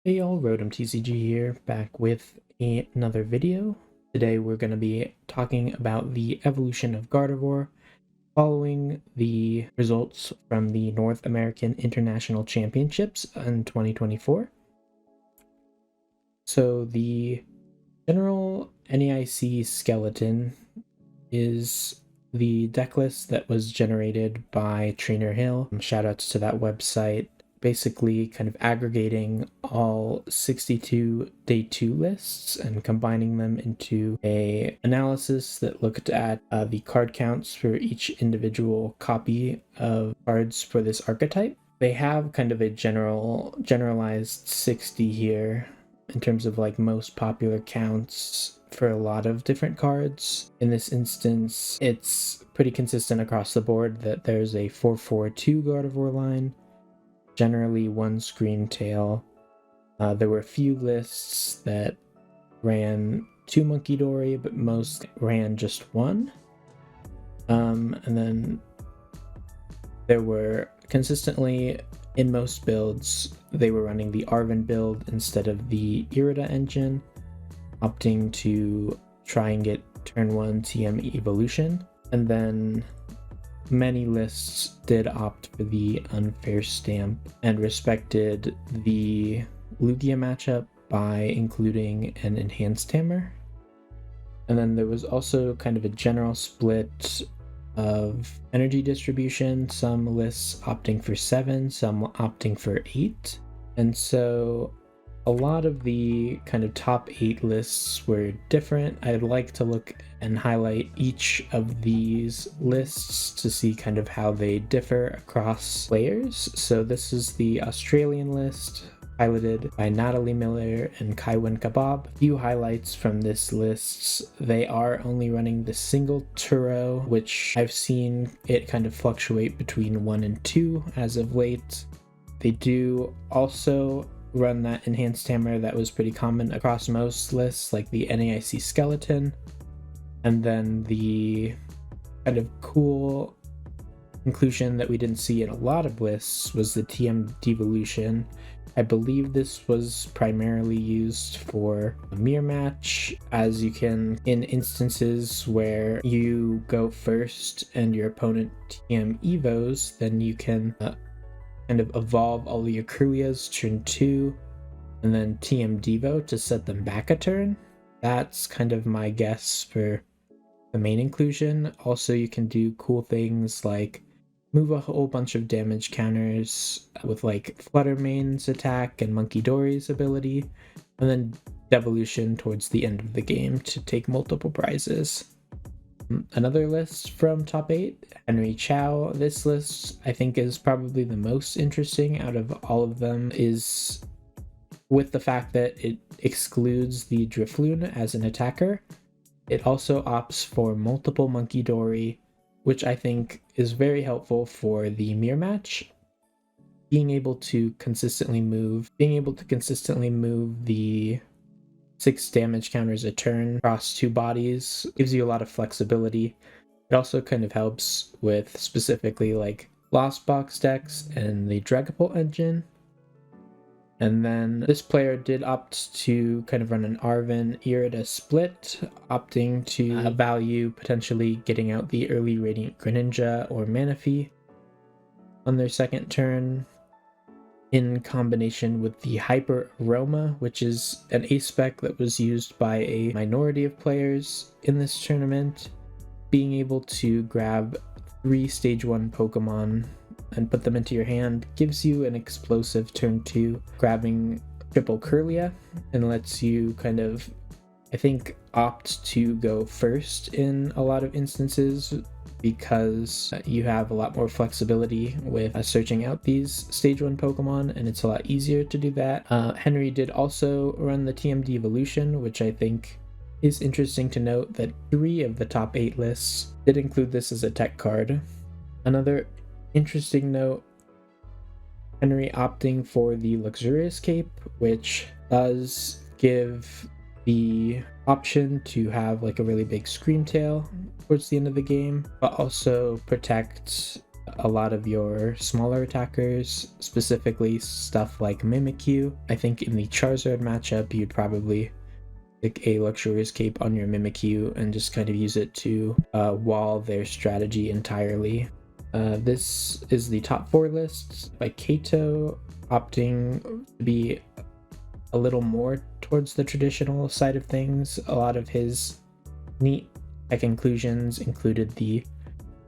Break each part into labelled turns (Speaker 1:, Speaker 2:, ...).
Speaker 1: Hey y'all, Rotom TCG here, back with another video. Today we're going to be talking about the evolution of Gardevoir following the results from the North American International Championships in 2024. So the general NAIC skeleton is the deck list that was generated by Trainer Hill. Shoutouts to that website. Basically kind of aggregating all 62 day 2 lists and combining them into a analysis that looked at the card counts for each individual copy of cards for this archetype. They have kind of a generalized 60 here in terms of like most popular counts for a lot of different cards. In this instance, it's pretty consistent across the board that there's a 4-4-2 Gardevoir line, generally one screen tail. There were a few lists that ran 2 Munkidori, but most ran just 1. And then there were consistently, in most builds, they were running the Arven build instead of the Irida engine, opting to try and get turn 1 TM evolution. And then many lists did opt for the unfair stamp and respected the Lugia matchup by including an enhanced hammer. And then there was also kind of a general split of energy distribution, some lists opting for 7, some opting for 8. And so a lot of the kind of top 8 lists were different. I'd like to look and highlight each of these lists to see kind of how they differ across players. So this is the Australian list, piloted by Natalie Miller and Kaiwan Kebab. A few highlights from this list: they are only running the single Turo, which I've seen it kind of fluctuate between 1 and 2 as of late. They do also run that enhanced hammer that was pretty common across most lists, like the NAIC skeleton. And then the kind of cool inclusion that we didn't see in a lot of lists was the TM devolution. I believe this was primarily used for a mirror match, as you can, in instances where you go first and your opponent TM evos, then you can kind of evolve all of your Kirlias turn 2 and then TM Devo to set them back a turn. That's kind of my guess for the main inclusion. Also, you can do cool things like move a whole bunch of damage counters with like Fluttermane's attack and Munkidori's ability, and then devolution towards the end of the game to take multiple prizes. Another list from top 8, Henry Chow. This list I think is probably the most interesting out of all of them, is with the fact that it excludes the Drifloon as an attacker. It also opts for multiple Munkidori, which I think is very helpful for the mirror match. Being able to consistently move the 6 damage counters a turn across 2 bodies gives you a lot of flexibility. It also kind of helps with specifically like Lost Box decks and the Dragapult engine. And then this player did opt to kind of run an Arven Irida split, opting to value potentially getting out the early Radiant Greninja or Manaphy on their second turn, in combination with the Hyper Aroma, which is an A-spec that was used by a minority of players in this tournament. Being able to grab 3 stage 1 Pokemon and put them into your hand gives you an explosive turn 2, grabbing triple Kirlia, and lets you kind of, I think, opt to go first in a lot of instances because you have a lot more flexibility with searching out these stage 1 Pokemon, and it's a lot easier to do that. Henry did also run the TM devolution, which I think is interesting to note that 3 of the top 8 lists did include this as a tech card. Another interesting note, Henry opting for the Luxurious Cape, which does give the option to have like a really big Scream Tail towards the end of the game, but also protect a lot of your smaller attackers, specifically stuff like Mimikyu. I think in the Charizard matchup, you'd probably stick a Luxurious Cape on your Mimikyu and just kind of use it to wall their strategy entirely. This is the top 4 list by Kato, opting to be a little more towards the traditional side of things. A lot of his neat tech inclusions included the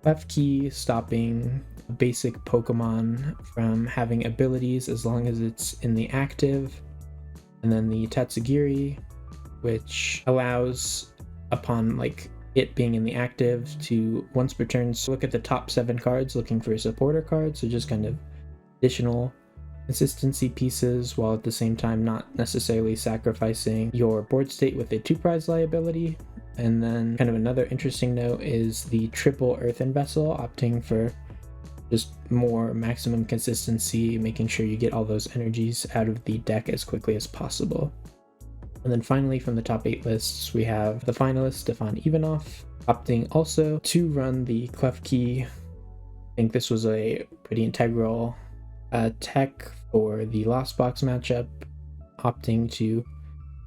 Speaker 1: Clef Key, stopping basic Pokemon from having abilities as long as it's in the active, and then the Tatsugiri, which allows, upon like it being in the active, to once per turn look at the top 7 cards looking for a supporter card, so just kind of additional consistency pieces while at the same time not necessarily sacrificing your board state with a 2 prize liability. And then kind of another interesting note is the triple Earthen Vessel, opting for just more maximum consistency, making sure you get all those energies out of the deck as quickly as possible. And then finally, from the top 8 lists, we have the finalist Stefan Ivanov, opting also to run the Clef Key. I think this was a pretty integral tech for the Lost Box matchup, opting to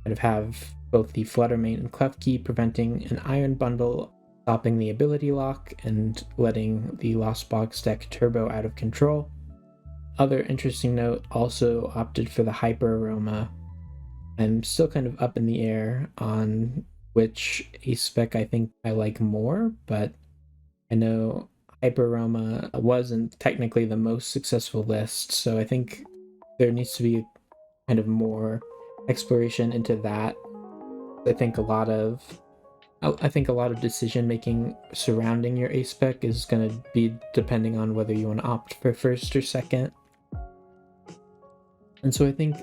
Speaker 1: kind of have both the Flutter Mane and Clef Key, preventing an Iron Bundle, stopping the ability lock, and letting the Lost Box deck turbo out of control. Other interesting note, also opted for the Hyper Aroma. I'm still kind of up in the air on which ace spec I think I like more, but I know Hyper Aroma wasn't technically the most successful list, so I think there needs to be kind of more exploration into that. I think a lot of decision making surrounding your ace spec is going to be depending on whether you want to opt for first or second. And so I think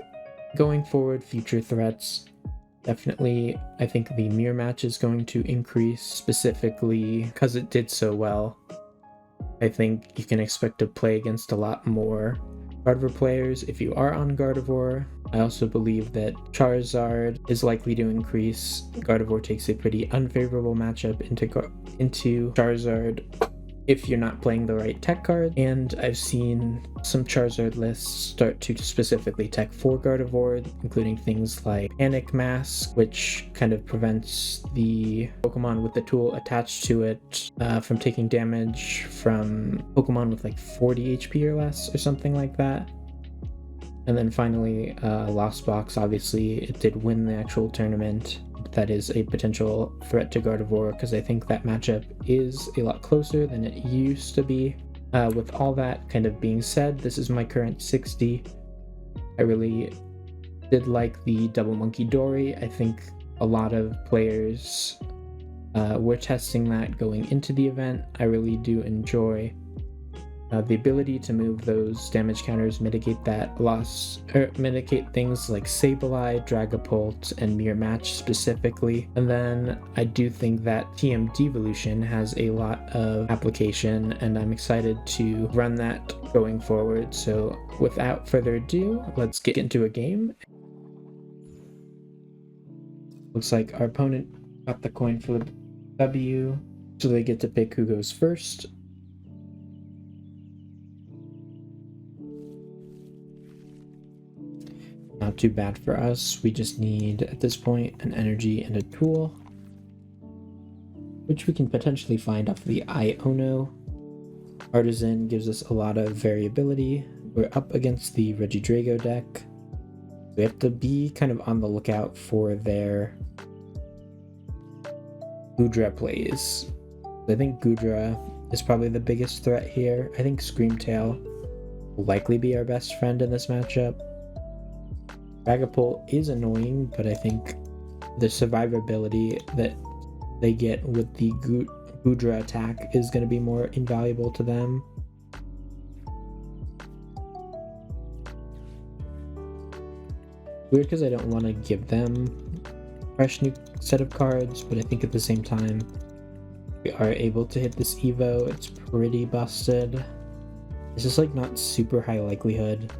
Speaker 1: going forward, future threats, definitely I think the mirror match is going to increase, specifically because it did so well. I think you can expect to play against a lot more Gardevoir players if you are on Gardevoir. I also believe that Charizard is likely to increase. Gardevoir takes a pretty unfavorable matchup into Charizard if you're not playing the right tech card, and I've seen some Charizard lists start to specifically tech for Gardevoir, including things like Panic Mask, which kind of prevents the Pokemon with the tool attached to it from taking damage from Pokemon with like 40 HP or less, or something like that. And then finally, Lost Box, obviously it did win the actual tournament. That is a potential threat to Gardevoir, because I think that matchup is a lot closer than it used to be. With all that kind of being said, this is my current 60. I really did like the Double Monkey Dory. I think a lot of players were testing that going into the event. I really do enjoy the ability to move those damage counters, mitigate that loss, or mitigate things like Sableye, Dragapult, and Mirror Match specifically. And then I do think that TM Devolution has a lot of application, and I'm excited to run that going forward. So without further ado, let's get into a game. Looks like our opponent got the coin flip W, so they get to pick who goes first. Not too bad for us. We just need, at this point, an energy and a tool, which we can potentially find off the Iono. Artisan gives us a lot of variability. We're up against the Regidrago deck. We have to be kind of on the lookout for their Goodra plays. I think Goodra is probably the biggest threat here. I think Screamtail will likely be our best friend in this matchup. Dragapult is annoying, but I think the survivability that they get with the Goodra attack is going to be more invaluable to them. Weird because I don't want to give them a fresh new set of cards, but I think at the same time we are able to hit this Evo. It's pretty busted. It's just like not super high likelihood.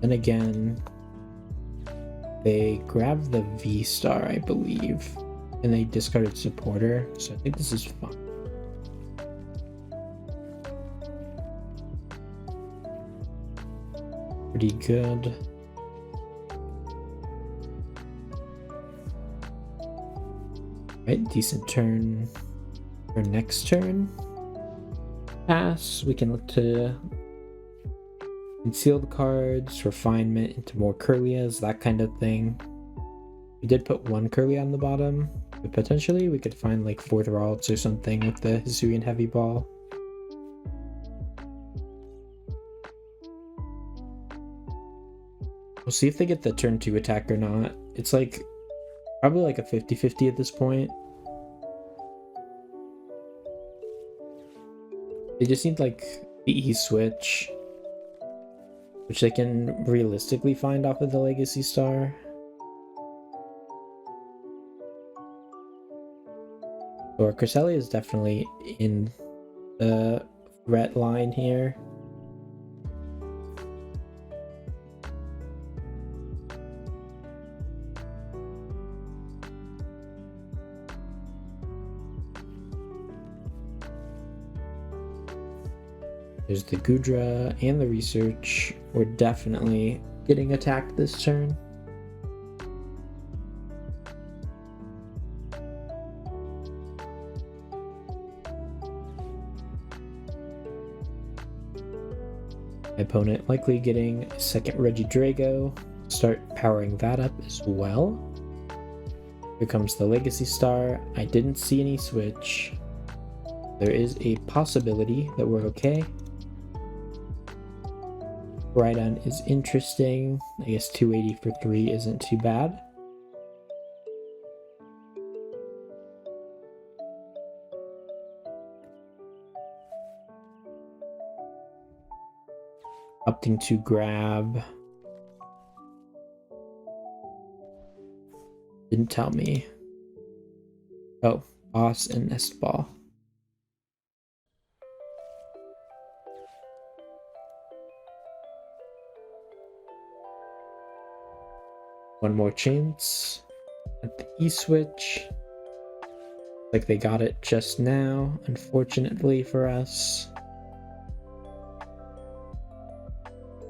Speaker 1: Then again, they grab the V-Star, I believe. and they discarded supporter, so I think this is fine. Pretty good. Right, decent turn for next turn. Pass, we can look to conceal the cards, refinement into more Kirlias, that kind of thing. We did put one Kirlia on the bottom, but potentially we could find like 4 Thralds or something with the Hisuian Heavy Ball. We'll see if they get the turn 2 attack or not. It's like probably like a 50-50 at this point. They just need like the E-switch, which they can realistically find off of the Legacy Star. Or Cresselia is definitely in the threat line here. There's the Gudra and the research. We're definitely getting attacked this turn. My opponent likely getting a second Regidrago. Start powering that up as well. Here comes the Legacy Star. I didn't see any switch. There is a possibility that we're okay. Rhydon is interesting. I guess 280 for 3 isn't too bad. Opting to grab. Didn't tell me. Oh, Boss and Nest Ball. One more chance at the E-switch. Like they got it just now, unfortunately for us.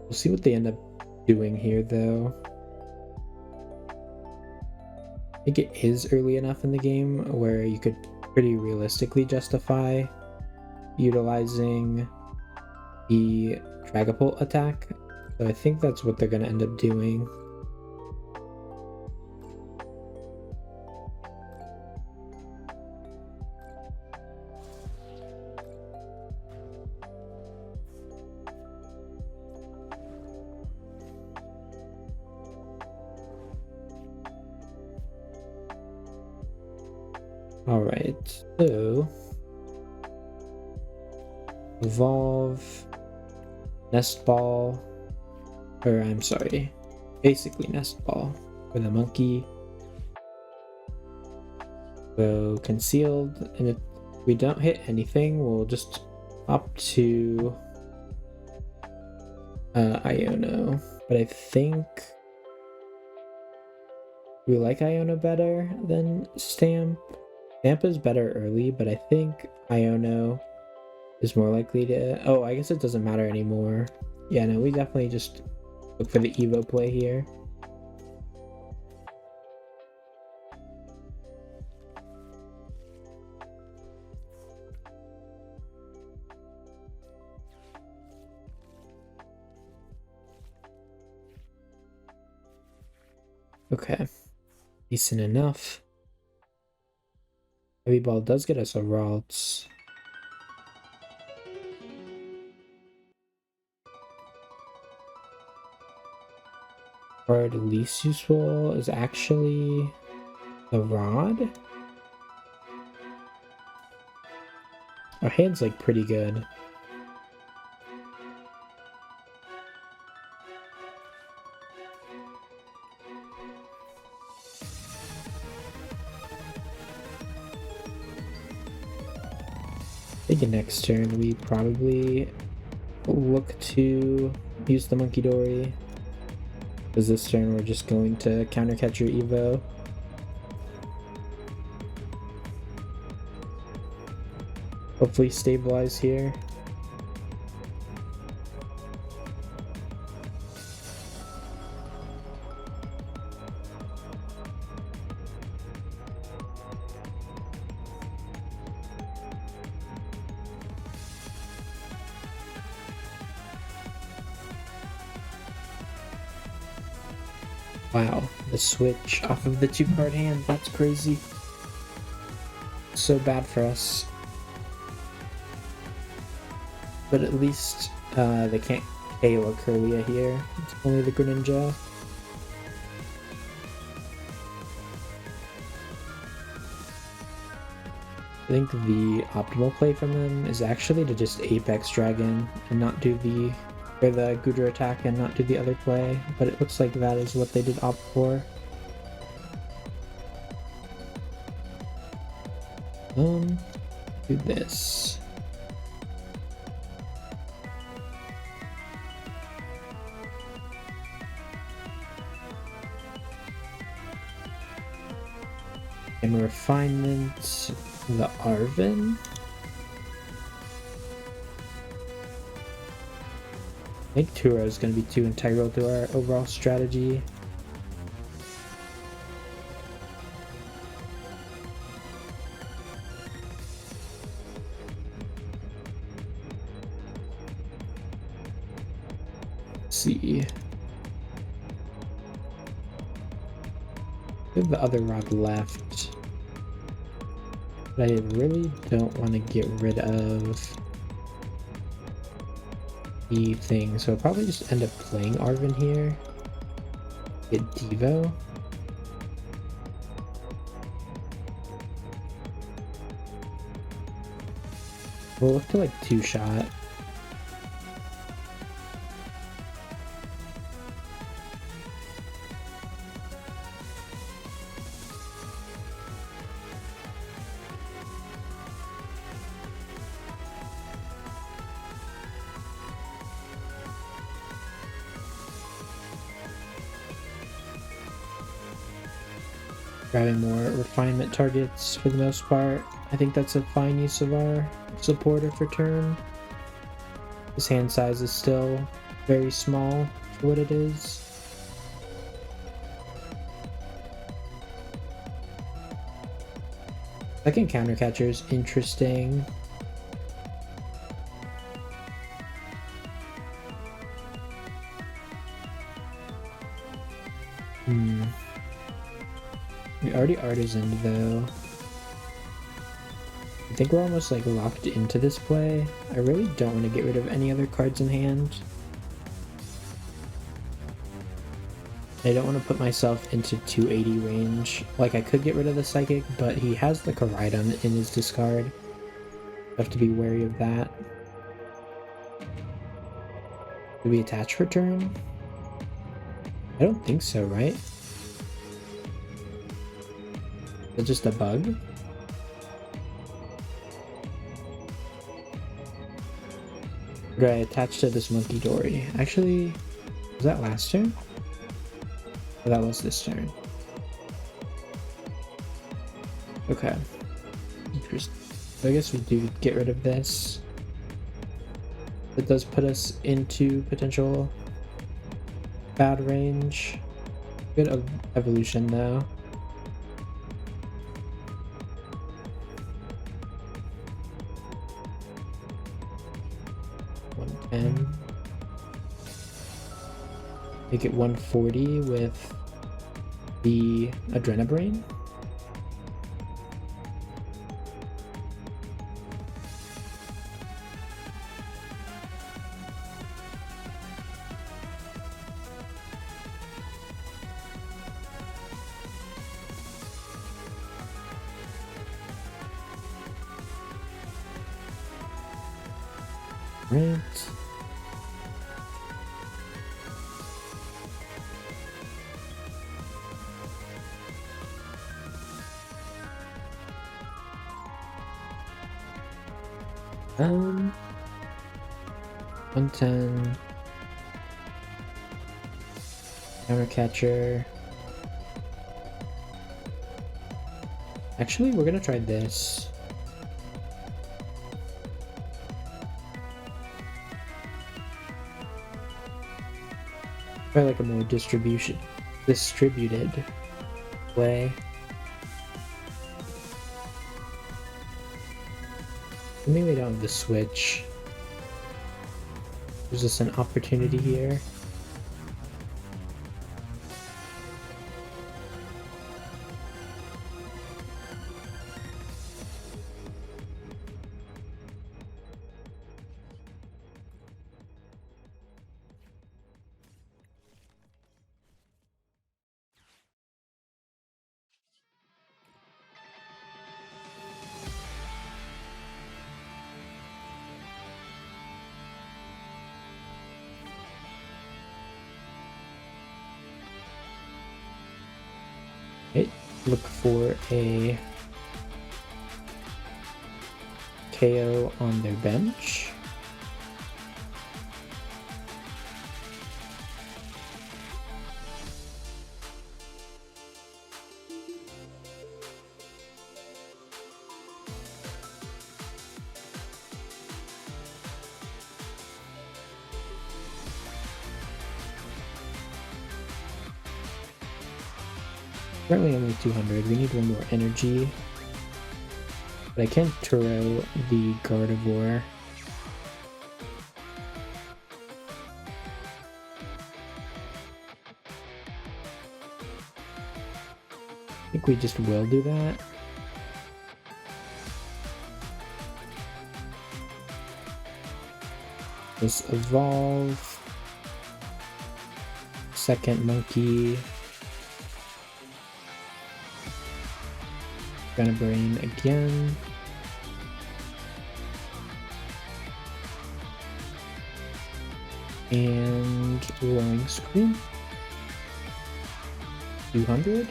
Speaker 1: We'll see what they end up doing here though. I think it is early enough in the game where you could pretty realistically justify utilizing the Dragapult attack. So I think that's what they're going to end up doing. Alright, so evolve, Nest Ball, or I'm sorry, basically Nest Ball for the monkey. So concealed, and if we don't hit anything, we'll just up to Iono. But I think we like Iono better than Stamp. Stamp is better early, but I think Iono is more likely to... Oh, I guess it doesn't matter anymore. Yeah, no, we definitely just look for the Evo play here. Okay, decent enough. Heavy Ball does get us a Ralts. Card least useful is actually the Rod. Our hand's like pretty good. I think next turn we probably look to use the Monkey Dory. Because this turn we're just going to counter catch your Evo. Hopefully stabilize here. Wow, the switch off of the 2-card hand, that's crazy. So bad for us. But at least they can't KO a Kirlia here. It's only the Greninja. I think the optimal play from them is actually to just Apex Dragon and not do the Gudra attack and not do the other play, but it looks like that is what they did opt for. Do this. And refinement, the Arven. I think Turo is going to be too integral to our overall strategy. Let's see. I have the other rod left. But I really don't want to get rid of the thing, so I'll probably just end up playing Arven here. Get Devo. We'll look to like 2-shot. Grabbing more refinement targets for the most part. I think that's a fine use of our supporter for turn. His hand size is still very small for what it is. Second counter catcher is interesting. We already artisaned though. I think we're almost like locked into this play. I really don't want to get rid of any other cards in hand. I don't want to put myself into 280 range. Like, I could get rid of the Psychic, but he has the Koraidon in his discard. I have to be wary of that. Do we attach for turn? I don't think so, right? Is it just a bug? Or do I attach to this Monkey Dory? Actually, was that last turn? Or that was this turn? Okay. Interesting. So I guess we do get rid of this. It does put us into potential bad range. Good evolution though. Make it 140 with the Adrenabrain. Right. Um, 110. Counter catcher. Actually, we're gonna try this. Try like a more distributed play. Maybe we don't have the switch. There's just an opportunity here. Okay, look for a KO on their bench. Currently only 200, we need one more energy. But I can't Turo the Gardevoir. I think we just will do that. Just evolve. Second monkey. Gonna brain again. And rolling screen. 200.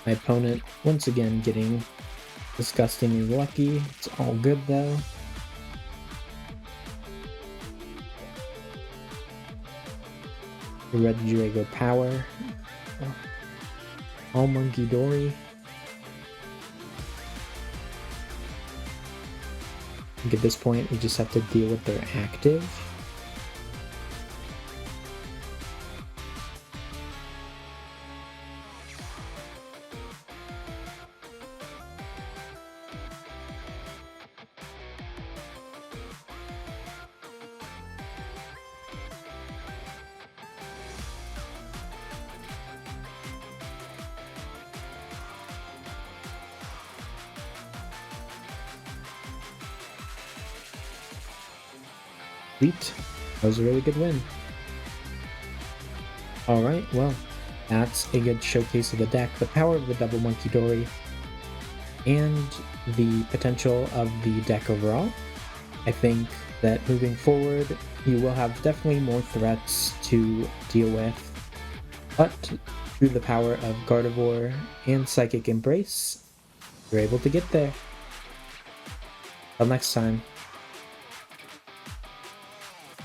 Speaker 1: My opponent once again getting disgustingly lucky. It's all good though. The Red Drago power. All Monkey Dory. I think at this point we just have to deal with their active. Sweet. That was a really good win. Alright, well, that's a good showcase of the deck, the power of the double Monkey Dory, and the potential of the deck overall. I think that moving forward, you will have definitely more threats to deal with, but through the power of Gardevoir and Psychic Embrace, you're able to get there. Till next time.